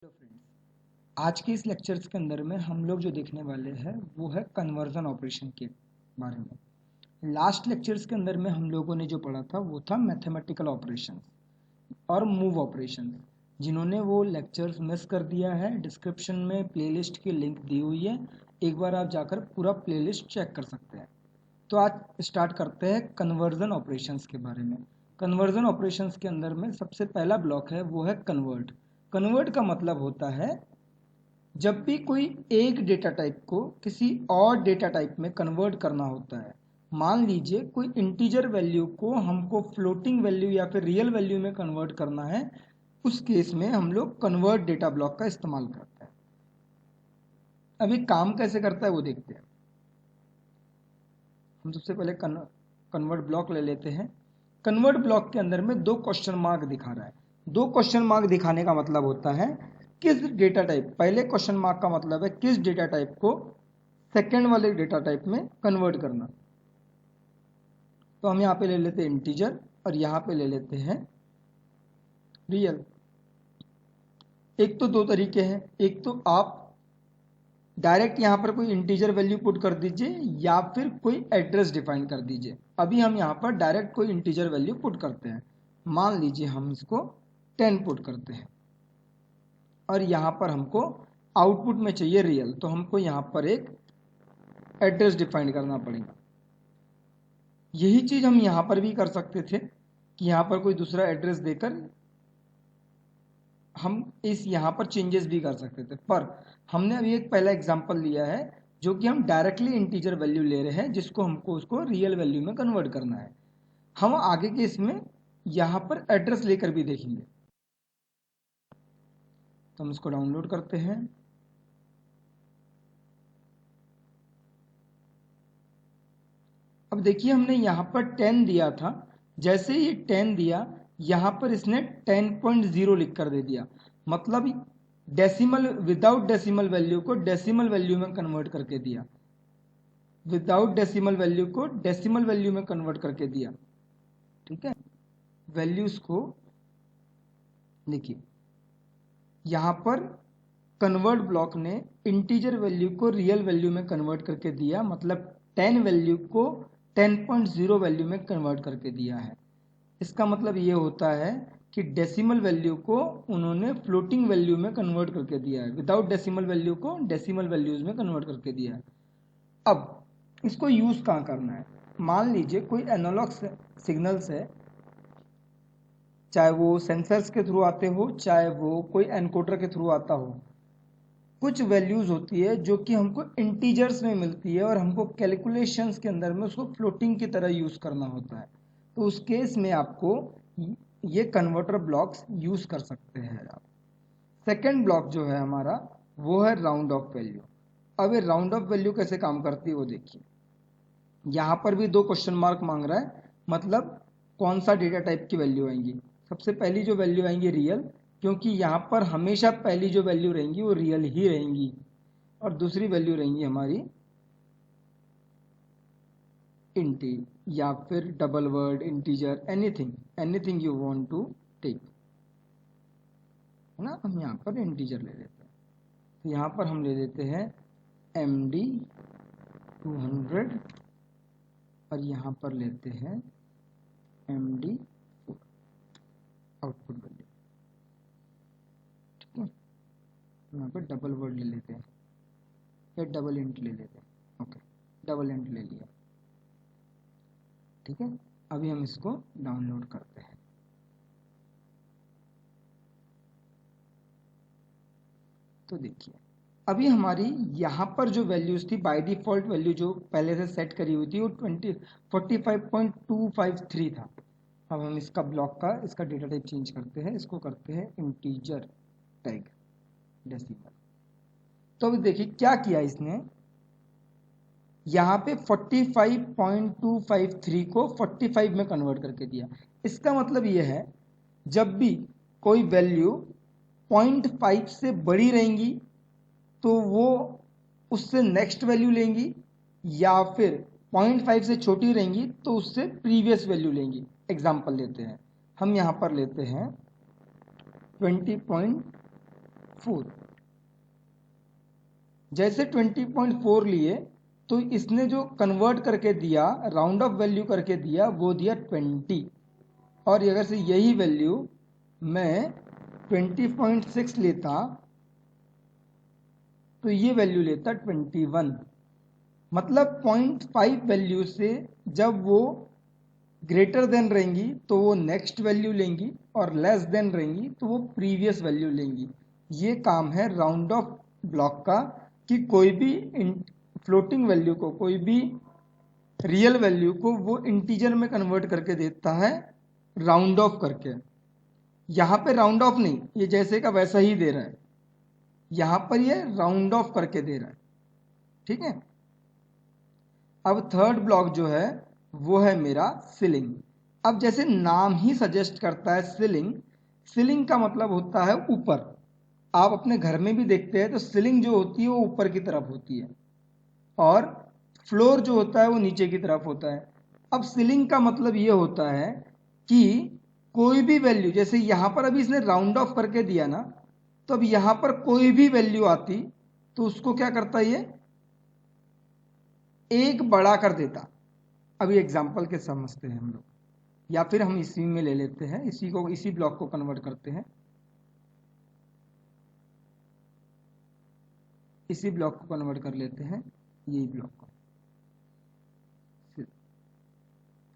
Hello friends, आज के इस लेक्चर्स के अंदर में हम लोग जो देखने वाले हैं वो है कन्वर्जन ऑपरेशन के बारे में। लास्ट लेक्चर्स के अंदर में हम लोगों ने जो पढ़ा था वो था मैथमेटिकल ऑपरेशंस और मूव ऑपरेशंस। जिन्होंने वो लेक्चर्स मिस कर दिया है, डिस्क्रिप्शन में प्लेलिस्ट की लिंक दी हुई है, एक बार आप जाकर पूरा प्लेलिस्ट चेक कर सकते हैं। तो आज स्टार्ट करते हैं कन्वर्जन ऑपरेशंस के बारे में। कन्वर्जन ऑपरेशंस के अंदर में सबसे पहला ब्लॉक है वो है कन्वर्ट। कन्वर्ट का मतलब होता है जब भी कोई एक डेटा टाइप को किसी और डेटा टाइप में कन्वर्ट करना होता है। मान लीजिए कोई इंटीजर वैल्यू को हमको फ्लोटिंग वैल्यू या फिर रियल वैल्यू में कन्वर्ट करना है, उस केस में हम लोग कन्वर्ट डेटा ब्लॉक का इस्तेमाल करते हैं। अब ये काम कैसे करता है वो देखते हैं। हम सबसे पहले कन्वर्ट ब्लॉक ले लेते हैं। कन्वर्ट ब्लॉक के अंदर में दो क्वेश्चन मार्क दिखा रहा है। दो क्वेश्चन मार्क दिखाने का मतलब होता है किस डेटा टाइप, पहले क्वेश्चन मार्क का मतलब है किस डेटा टाइप को सेकंड वाले डेटा टाइप में कन्वर्ट करना। तो हम यहाँ पे ले लेते हैं इंटीजर और यहाँ पे ले लेते हैं रियल। एक तो दो तरीके हैं, एक तो आप डायरेक्ट यहाँ पर कोई इंटीजर वैल्यू पुट कर दीजिए या फिर कोई एड्रेस डिफाइन कर दीजिए। अभी हम यहाँ पर डायरेक्ट कोई इंटीजर वैल्यू पुट करते हैं। मान लीजिए हम इसको 10 पुट करते हैं और यहाँ पर हमको आउटपुट में चाहिए रियल, तो हमको यहाँ पर एक एड्रेस डिफाइन करना पड़ेगा। यही चीज हम यहाँ पर भी कर सकते थे कि यहाँ पर कोई दूसरा एड्रेस देकर हम इस यहाँ पर चेंजेस भी कर सकते थे, पर हमने अभी एक पहला एग्जांपल लिया है जो कि हम डायरेक्टली इंटीजर वैल्यू ले रहे हैं जिसको हमको उसको रियल वैल्यू में कन्वर्ट करना है। हम आगे के इसमें यहाँ पर एड्रेस लेकर भी देखेंगे। तो हम इसको डाउनलोड करते हैं। अब देखिए हमने यहाँ पर 10 दिया था, जैसे ही 10 दिया यहाँ पर इसने 10.0 लिख कर दे दिया। मतलब डेसिमल विदाउट डेसिमल वैल्यू को डेसिमल वैल्यू में कन्वर्ट करके दिया, विदाउट डेसिमल वैल्यू को डेसिमल वैल्यू में कन्वर्ट करके दिया। ठीक है, वैल्यूज को लिखिए। यहाँ पर कन्वर्ट ब्लॉक ने इंटीजर वैल्यू को रियल वैल्यू में कन्वर्ट करके दिया, मतलब 10 वैल्यू को 10.0 वैल्यू में कन्वर्ट करके दिया है। इसका मतलब ये होता है कि डेसिमल वैल्यू को उन्होंने फ्लोटिंग वैल्यू में कन्वर्ट करके दिया है, विदाउट डेसिमल वैल्यू को डेसिमल वैल्यूज में कन्वर्ट करके दिया है। अब इसको यूज कहाँ करना है। मान लीजिए कोई एनालॉग सिग्नल्स है, चाहे वो सेंसर्स के थ्रू आते हो चाहे वो कोई एनकोडर के थ्रू आता हो। कुछ वैल्यूज होती है जो कि हमको इंटीजर्स में मिलती है और हमको कैलकुलेशंस के अंदर में उसको फ्लोटिंग की तरह यूज करना होता है। तो उस केस में आपको ये कन्वर्टर ब्लॉक्स यूज कर सकते हैं आप। सेकेंड ब्लॉक जो है हमारा वो है राउंड ऑफ वैल्यू। अब ये राउंड ऑफ वैल्यू कैसे काम करती है वो देखिए। यहाँ पर भी दो क्वेश्चन मार्क मांग रहा है, मतलब कौन सा डेटा टाइप की वैल्यू आएंगी। सबसे पहली जो वैल्यू आएंगी रियल, क्योंकि यहाँ पर हमेशा पहली जो वैल्यू रहेंगी वो रियल ही रहेंगी, और दूसरी वैल्यू रहेंगी हमारी इंटी या फिर double word, integer, anything you want to take, है ना। हम यहाँ पर इंटीजर ले लेते हैं, तो यहाँ पर हम ले लेते हैं MD 200 और यहाँ पर लेते हैं MD आउटपुट वैल्यू। ठीक है, यहाँ पर डबल वर्ड ले लेते हैं या डबल इंट ले लेते हैं। ओके, डबल इंट ले लिया। ठीक है, अभी हम इसको डाउनलोड करते हैं। तो देखिए अभी हमारी यहाँ पर जो वैल्यूज थी बाय डिफॉल्ट वैल्यू जो पहले से सेट करी हुई थी वो 45.253 था। अब हम इसका ब्लॉक का इसका डेटा टाइप चेंज करते हैं, इसको करते हैं इंटीजर टैग डेसिमल। तो अभी देखिए क्या किया इसने, यहाँ पे 45.253 को 45 में कन्वर्ट करके दिया। इसका मतलब ये है जब भी कोई वैल्यू 0.5 से बड़ी रहेंगी तो वो उससे नेक्स्ट वैल्यू लेंगी, या फिर 0.5 से छोटी रहेंगी तो उससे प्रीवियस वैल्यू लेंगी। एग्जाम्पल लेते हैं, हम यहाँ पर लेते हैं 4। जैसे 20.4 लिए तो इसने जो कन्वर्ट करके दिया, राउंड ऑफ वैल्यू करके दिया, वो दिया 20। और अगर से यही वैल्यू मैं 20.6 लेता तो ये वैल्यू लेता 21। मतलब 0.5 वैल्यू से जब वो ग्रेटर देन रहेंगी तो वो नेक्स्ट वैल्यू लेंगी, और लेस देन रहेंगी तो वो प्रीवियस वैल्यू लेंगी। ये काम है राउंड ऑफ ब्लॉक का, कि कोई भी फ्लोटिंग वैल्यू को, कोई भी रियल वैल्यू को वो इंटीजर में कन्वर्ट करके देता है राउंड ऑफ करके। यहां पे राउंड ऑफ नहीं, ये जैसे का वैसा ही दे रहा है, यहां पर ये राउंड ऑफ करके दे रहा है। ठीक है। अब थर्ड ब्लॉक जो है वो है मेरा सीलिंग। अब जैसे नाम ही सजेस्ट करता है सीलिंग, सीलिंग का मतलब होता है ऊपर। आप अपने घर में भी देखते हैं तो सीलिंग जो होती है वो ऊपर की तरफ होती है, और फ्लोर जो होता है वो नीचे की तरफ होता है। अब सीलिंग का मतलब ये होता है कि कोई भी वैल्यू, जैसे यहां पर अभी इसने राउंड ऑफ करके दिया ना, तो अब यहां पर कोई भी वैल्यू आती तो उसको क्या करता ये, एक बड़ा कर देता। अभी एग्जाम्पल के समझते हैं हम लोग, या फिर हम इसी में ले लेते हैं, इसी ब्लॉक को कन्वर्ट करते हैं, इसी ब्लॉक को कन्वर्ट कर लेते हैं, यही ब्लॉक को।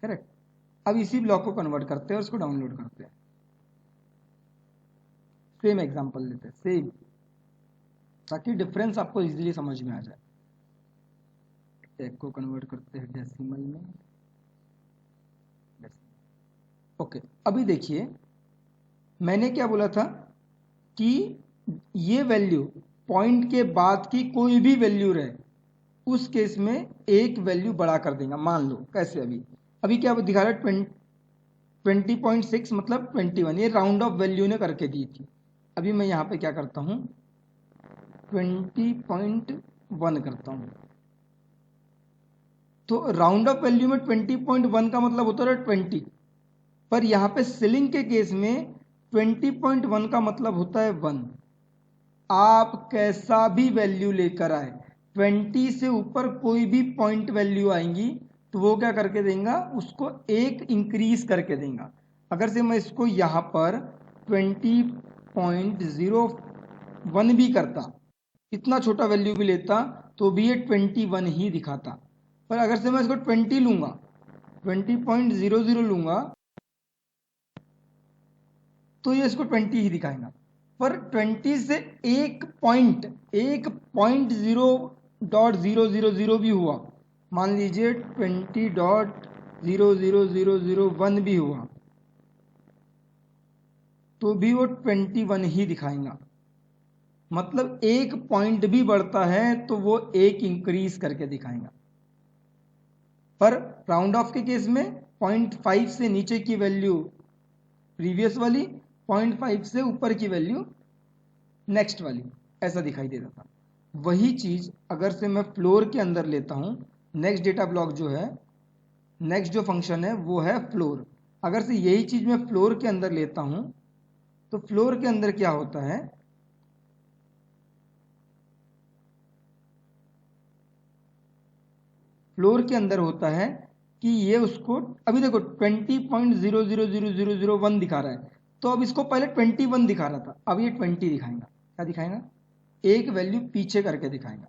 करेक्ट। अब इसी ब्लॉक को कन्वर्ट करते हैं और उसको डाउनलोड करते हैं। सेम एग्जांपल लेते हैं, सेम, ताकि डिफरेंस आपको इजीली समझ में आ जाए। एक को कन्वर्ट करते हैं डेसिमल में। ओके, अभी देखिए मैंने क्या बोला था कि ये वैल्यू पॉइंट के बाद की कोई भी वैल्यू रहे, उस केस में एक वैल्यू बढ़ा कर देगा। मान लो कैसे, अभी क्या दिखा रहा है 20.6 मतलब 21, ये राउंड ऑफ वैल्यू ने करके दी थी। अभी मैं यहाँ पे क्या करता हूँ, 20.1 करता हूँ। तो राउंड ऑफ वैल्यू में 20.1 का मतलब होता है 20, पर यहाँ पे सीलिंग के केस में 20.1 का मतलब होता है 1। आप कैसा भी वैल्यू लेकर आए, 20 से ऊपर कोई भी पॉइंट वैल्यू आएंगी तो वो क्या करके देगा, उसको एक इंक्रीज करके देगा। अगर से मैं इसको यहाँ पर 20.01 भी करता, इतना छोटा वैल्यू भी लेता तो भी ये 21 ही दिखाता। पर अगर से मैं इसको 20 लूंगा, 20.00 लूंगा तो ये इसको 20 ही दिखाएगा। पर 20 से एक पॉइंट 0.000 भी हुआ, मान लीजिए 20.00001 भी हुआ, तो भी वो 21 ही दिखाएगा। मतलब एक पॉइंट भी बढ़ता है तो वो एक इंक्रीज करके दिखाएगा। पर राउंड ऑफ के केस में 0.5 से नीचे की वैल्यू प्रीवियस वाली, 0.5 से ऊपर की वैल्यू नेक्स्ट वाली, ऐसा दिखाई देता था। वही चीज अगर से मैं फ्लोर के अंदर लेता हूं, नेक्स्ट डेटा ब्लॉक जो है, नेक्स्ट जो फंक्शन है वो है फ्लोर। अगर से यही चीज मैं फ्लोर के अंदर लेता हूं तो फ्लोर के अंदर क्या होता है, फ्लोर के अंदर होता है कि ये उसको, अभी देखो 20.00001 दिखा रहा है, तो अब इसको पहले 21 दिखा रहा था, अब ये 20 दिखाएगा। क्या दिखाएगा, एक वैल्यू पीछे करके दिखाएगा।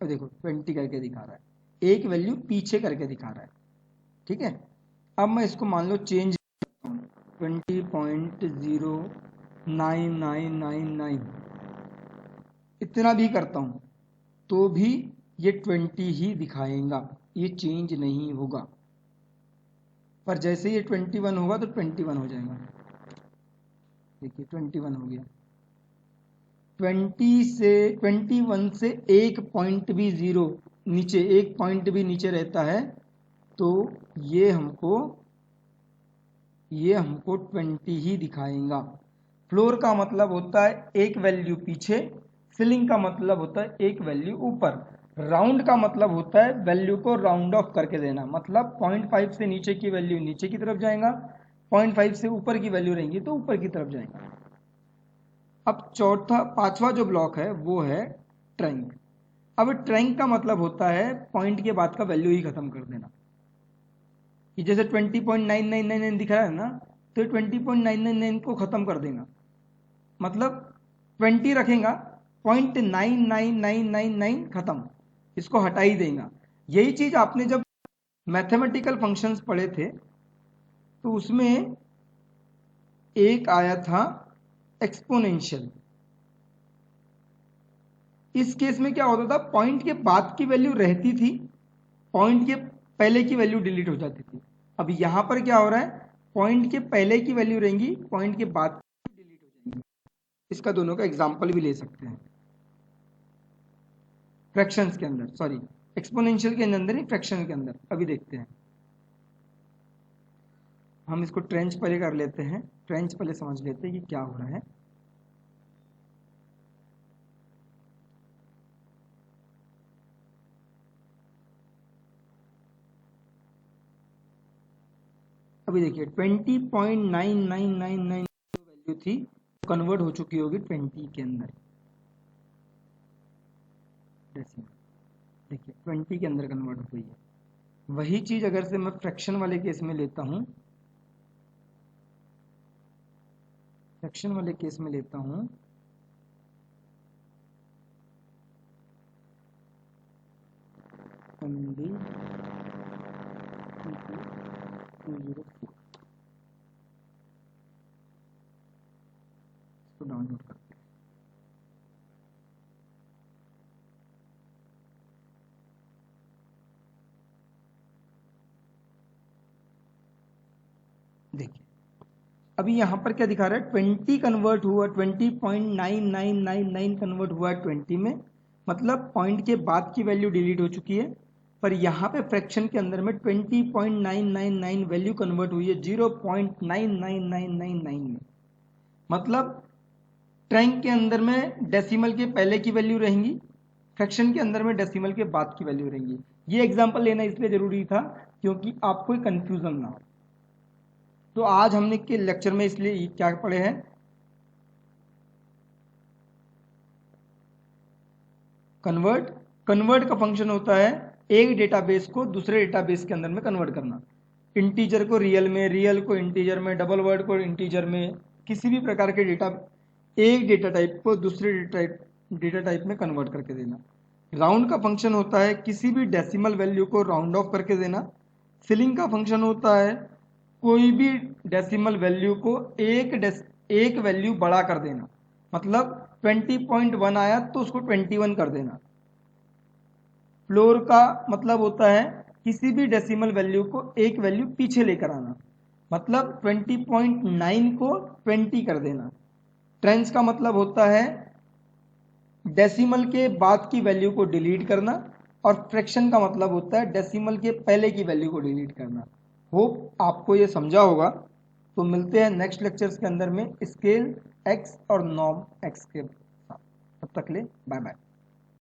अब देखो 20 करके दिखा रहा है, एक वैल्यू पीछे करके दिखा रहा है। ठीक है। अब मैं इसको मान लो चेंज 20.09999 इतना भी करता हूं तो भी ये 20 ही दिखाएगा, ये चेंज नहीं होगा। पर जैसे ये 21 होगा तो 21 हो जाएगा। देखिए 21 हो गया। 21 से एक पॉइंट भी जीरो नीचे, एक पॉइंट भी नीचे रहता है तो ये हमको 20 ही दिखाएगा। फ्लोर का मतलब होता है एक वैल्यू पीछे, सीलिंग का मतलब होता है एक वैल्यू ऊपर, राउंड का मतलब होता है वैल्यू को राउंड ऑफ करके देना। मतलब 0.5 से नीचे की वैल्यू नीचे की तरफ जाएगा, 0.5 से ऊपर की वैल्यू रहेंगी तो ऊपर की तरफ जाएगा। अब पांचवा जो ब्लॉक है वो है ट्रैंक। अब ट्रैंक का मतलब होता है पॉइंट के बाद का वैल्यू ही खत्म कर देना। ये जैसे 20.9999 दिख रहा है ना, तो 20.999 को खत्म कर देगा, मतलब 20 रखेगा, 0.99999 खत्म, इसको हटा ही देगा। यही चीज आपने जब मैथमेटिकल फंक्शंस पढ़े थे तो उसमें एक आया था एक्सपोनेंशियल। इस केस में क्या होता था, पॉइंट के बाद की वैल्यू रहती थी, पॉइंट के पहले की वैल्यू डिलीट हो जाती थी। अब यहां पर क्या हो रहा है, पॉइंट के पहले की वैल्यू रहेंगी, पॉइंट के बाद डिलीट हो जाएंगी। इसका दोनों का एग्जांपल भी ले सकते हैं फ्रैक्शंस के अंदर, सॉरी एक्सपोनेंशियल के अंदर नहीं, फ्रैक्शन के अंदर। अभी देखते हैं, हम इसको ट्रेंच पहले कर लेते हैं, ट्रेंच पहले समझ लेते हैं कि क्या हो रहा है। अभी देखिए 20.9999 वैल्यू थी, कन्वर्ट हो चुकी होगी 20 के अंदर। देखिए 20 के अंदर कन्वर्ट हो गई है। वही चीज अगर से मैं फ्रैक्शन वाले केस में लेता हूं, फ्रैक्शन वाले केस में लेता हूं, MD 204 इसको डाउनलोड करते हैं। देखिए अभी यहां पर क्या दिखा रहा है, 20 कन्वर्ट हुआ, 20.9999 कन्वर्ट हुआ है 20 में, मतलब पॉइंट के बाद की वैल्यू डिलीट हो चुकी है। पर यहाँ पे फ्रैक्शन के अंदर में 20.999 वैल्यू कन्वर्ट हुई है 0.99999 में, मतलब ट्रैंक के अंदर में डेसिमल के पहले की वैल्यू रहेंगी, फ्रैक्शन के अंदर में डेसिमल के बाद की वैल्यू रहेंगी। ये एग्जांपल लेना इसलिए जरूरी था क्योंकि आपको कंफ्यूजन ना हो। तो आज हमने के लेक्चर में इसलिए क्या पढ़े हैं, कन्वर्ट। कन्वर्ट का फंक्शन होता है एक डेटाबेस को दूसरे डेटाबेस के अंदर में कन्वर्ट करना, इंटीजर को रियल में, रियल को इंटीजर में, डबल वर्ड को इंटीजर में, किसी भी प्रकार के डेटा, एक डेटा टाइप को दूसरे डेटा टाइप में कन्वर्ट करके देना। राउंड का फंक्शन होता है किसी भी डेसिमल वैल्यू को राउंड ऑफ करके देना। फिलिंग का फंक्शन होता है कोई भी डेसिमल वैल्यू को एक वैल्यू बड़ा कर देना, मतलब 20.1 आया तो उसको 21 कर देना। फ्लोर का मतलब होता है किसी भी डेसिमल वैल्यू को एक वैल्यू पीछे लेकर आना, मतलब 20.9 को 20 कर देना। ट्रेंच का मतलब होता है डेसिमल के बाद की वैल्यू को डिलीट करना, और फ्रैक्शन का मतलब होता है डेसिमल के पहले की वैल्यू को डिलीट करना। होप आपको ये समझा होगा। तो मिलते हैं नेक्स्ट लेक्चर्स के अंदर में स्केल एक्स और नॉर्म एक्स के साथ। तब तक ले बाय बाय।